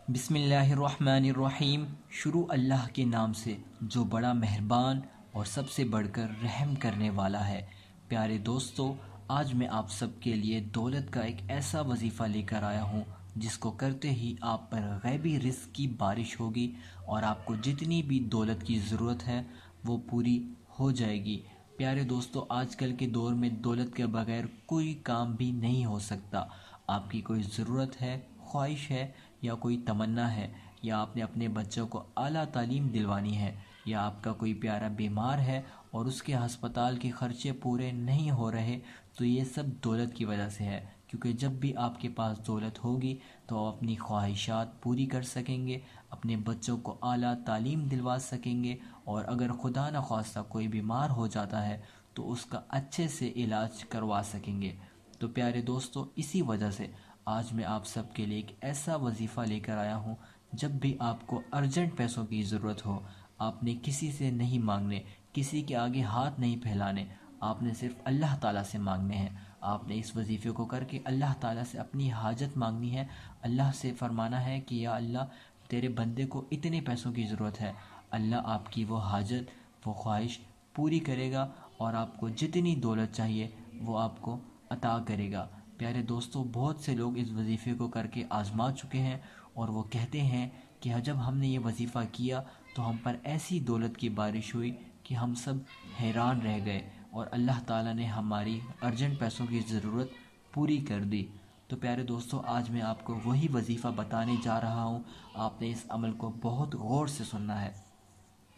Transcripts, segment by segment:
بسم اللہ الرحمن الرحیم۔ شروع اللہ کے نام سے جو بڑا مہربان اور سب سے بڑھ کر رحم کرنے والا ہے۔ پیارے دوستو، آج میں آپ سب کے لیے دولت کا ایک ایسا وظیفہ لے کر آیا ہوں جس کو کرتے ہی آپ پر غیبی رزق کی بارش ہوگی اور آپ کو جتنی بھی دولت کی ضرورت ہے وہ پوری ہو جائے گی۔ پیارے دوستو، آج کل کے دور میں دولت کے بغیر کوئی کام بھی نہیں ہو سکتا۔ آپ کی کوئی ضرورت ہے، خواہش ہے یا کوئی تمنا ہے، یا آپ نے اپنے بچوں کو اعلیٰ تعلیم دلوانی ہے، یا آپ کا کوئی پیارا بیمار ہے اور اس کے ہسپتال کے خرچے پورے نہیں ہو رہے، تو یہ سب دولت کی وجہ سے ہے۔ کیونکہ جب بھی آپ کے پاس دولت ہوگی تو آپ اپنی خواہشات پوری کر سکیں گے، اپنے بچوں کو اعلیٰ تعلیم دلوا سکیں گے، اور اگر خدا نخواستہ کوئی بیمار ہو جاتا ہے تو اس کا اچھے سے علاج کروا سکیں گے۔ تو پیارے دوستو، اسی وجہ سے آج میں آپ سب کے لیے ایک ایسا وظیفہ لے کر آیا ہوں۔ جب بھی آپ کو ارجنٹ پیسوں کی ضرورت ہو، آپ نے کسی سے نہیں مانگنے، کسی کے آگے ہاتھ نہیں پھیلانے، آپ نے صرف اللہ تعالیٰ سے مانگنے ہیں۔ آپ نے اس وظیفے کو کر کے اللہ تعالیٰ سے اپنی حاجت مانگنی ہے، اللہ سے فرمانا ہے کہ یا اللہ، تیرے بندے کو اتنے پیسوں کی ضرورت ہے۔ اللہ آپ کی وہ حاجت، وہ خواہش پوری کرے گا اور آپ کو جتنی دولت چاہیے وہ آپ کو عطا کرے گا۔ پیارے دوستو، بہت سے لوگ اس وظیفے کو کر کے آزما چکے ہیں اور وہ کہتے ہیں کہ جب ہم نے یہ وظیفہ کیا تو ہم پر ایسی دولت کی بارش ہوئی کہ ہم سب حیران رہ گئے اور اللہ تعالیٰ نے ہماری ارجنٹ پیسوں کی ضرورت پوری کر دی۔ تو پیارے دوستو، آج میں آپ کو وہی وظیفہ بتانے جا رہا ہوں۔ آپ نے اس عمل کو بہت غور سے سننا ہے۔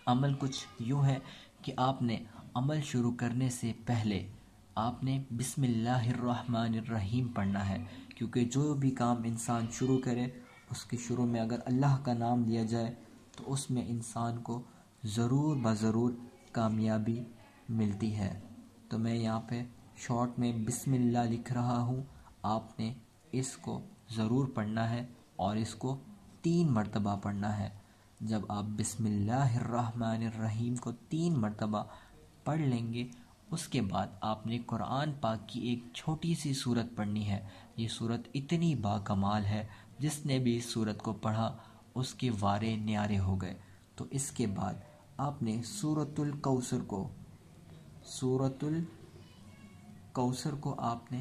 عمل کچھ یوں ہے کہ آپ نے عمل شروع کرنے سے پہلے آپ نے بسم اللہ الرحمن الرحیم پڑھنا ہے، کیونکہ جو بھی کام انسان شروع کرے اس کے شروع میں اگر اللہ کا نام لیا جائے تو اس میں انسان کو ضرور بضرور کامیابی ملتی ہے۔ تو میں یہاں پہ شارٹ میں بسم اللہ لکھ رہا ہوں، آپ نے اس کو ضرور پڑھنا ہے اور اس کو 3 مرتبہ پڑھنا ہے۔ جب آپ بسم اللہ الرحمن الرحیم کو 3 مرتبہ پڑھ لیں گے، اس کے بعد آپ نے قرآن پاک کی ایک چھوٹی سی سورت پڑھنی ہے۔ یہ سورت اتنی باکمال ہے، جس نے بھی اس سورت کو پڑھا اس کے وارے نیارے ہو گئے۔ تو اس کے بعد آپ نے سورۃ الکوثر کو آپ نے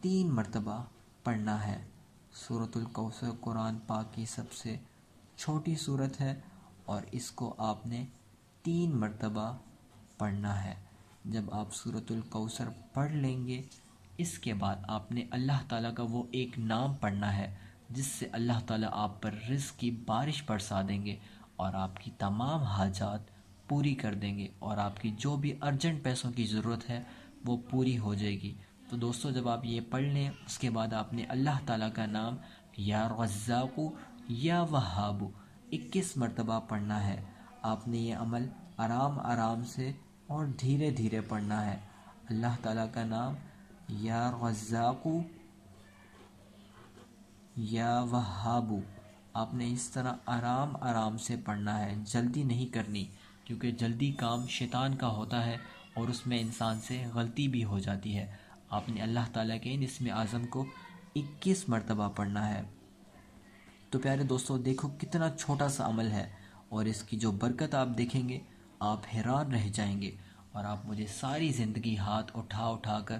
3 مرتبہ پڑھنا ہے۔ سورۃ الکوثر قرآن پاک کی سب سے چھوٹی سورت ہے اور اس کو آپ نے 3 مرتبہ پڑھنا ہے۔ جب آپ سورۃ الکوثر پڑھ لیں گے، اس کے بعد آپ نے اللہ تعالیٰ کا وہ ایک نام پڑھنا ہے جس سے اللہ تعالیٰ آپ پر رزق کی بارش برسا دیں گے اور آپ کی تمام حاجات پوری کر دیں گے، اور آپ کی جو بھی ارجنٹ پیسوں کی ضرورت ہے وہ پوری ہو جائے گی۔ تو دوستو، جب آپ یہ پڑھ لیں، اس کے بعد آپ نے اللہ تعالیٰ کا نام یا رزاق یا وہاب 21 مرتبہ پڑھنا ہے۔ آپ نے یہ عمل آرام آرام سے اور دھیرے دھیرے پڑھنا ہے۔ اللہ تعالیٰ کا نام یا رزاق یا وہاب آپ نے اس طرح آرام آرام سے پڑھنا ہے، جلدی نہیں کرنی، کیونکہ جلدی کام شیطان کا ہوتا ہے اور اس میں انسان سے غلطی بھی ہو جاتی ہے۔ آپ نے اللہ تعالیٰ کے اسم اعظم کو 21 مرتبہ پڑھنا ہے۔ تو پیارے دوستو، دیکھو کتنا چھوٹا سا عمل ہے اور اس کی جو برکت آپ دیکھیں گے آپ حیران رہ جائیں گے، اور آپ مجھے ساری زندگی ہاتھ اٹھا اٹھا کر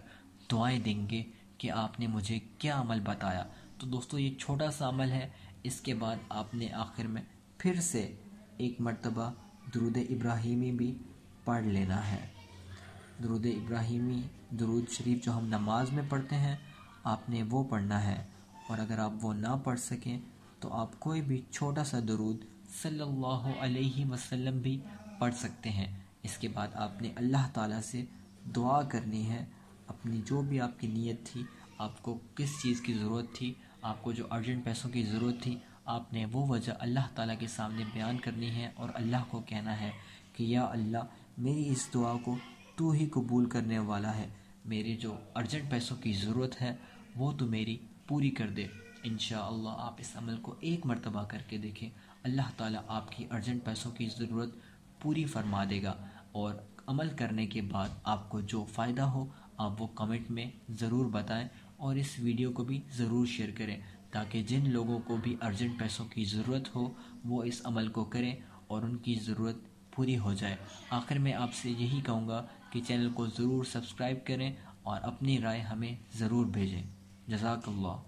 دعائیں دیں گے کہ آپ نے مجھے کیا عمل بتایا۔ تو دوستو، یہ چھوٹا سا عمل ہے۔ اس کے بعد آپ نے آخر میں پھر سے 1 مرتبہ درود ابراہیمی بھی پڑھ لینا ہے۔ درود ابراہیمی، درود شریف جو ہم نماز میں پڑھتے ہیں، آپ نے وہ پڑھنا ہے، اور اگر آپ وہ نہ پڑھ سکیں تو آپ کوئی بھی چھوٹا سا درود صلی اللہ علیہ وسلم بھی پڑھ سکتے ہیں۔ اس کے بعد آپ نے اللہ تعالیٰ سے دعا کرنی ہے، اپنی جو بھی آپ کی نیت تھی، آپ کو کس چیز کی ضرورت تھی، آپ کو جو ارجنٹ پیسوں کی ضرورت تھی، آپ نے وہ وجہ اللہ تعالیٰ کے سامنے بیان کرنی ہے اور اللہ کو کہنا ہے کہ یا اللہ، میری اس دعا کو تو ہی قبول کرنے والا ہے، میرے جو ارجنٹ پیسوں کی ضرورت ہے وہ تو میری پوری کر دے۔ انشاءاللہ آپ اس عمل کو 1 مرتبہ کر کے دیکھیں، اللہ تعالیٰ آپ کی ارجنٹ پیسوں کی ضرورت پوری فرما دے گا، اور عمل کرنے کے بعد آپ کو جو فائدہ ہو آپ وہ کمنٹ میں ضرور بتائیں، اور اس ویڈیو کو بھی ضرور شیئر کریں تاکہ جن لوگوں کو بھی ارجنٹ پیسوں کی ضرورت ہو وہ اس عمل کو کریں اور ان کی ضرورت پوری ہو جائے۔ آخر میں آپ سے یہی کہوں گا کہ چینل کو ضرور سبسکرائب کریں اور اپنی رائے ہمیں ضرور بھیجیں۔ جزاک اللہ۔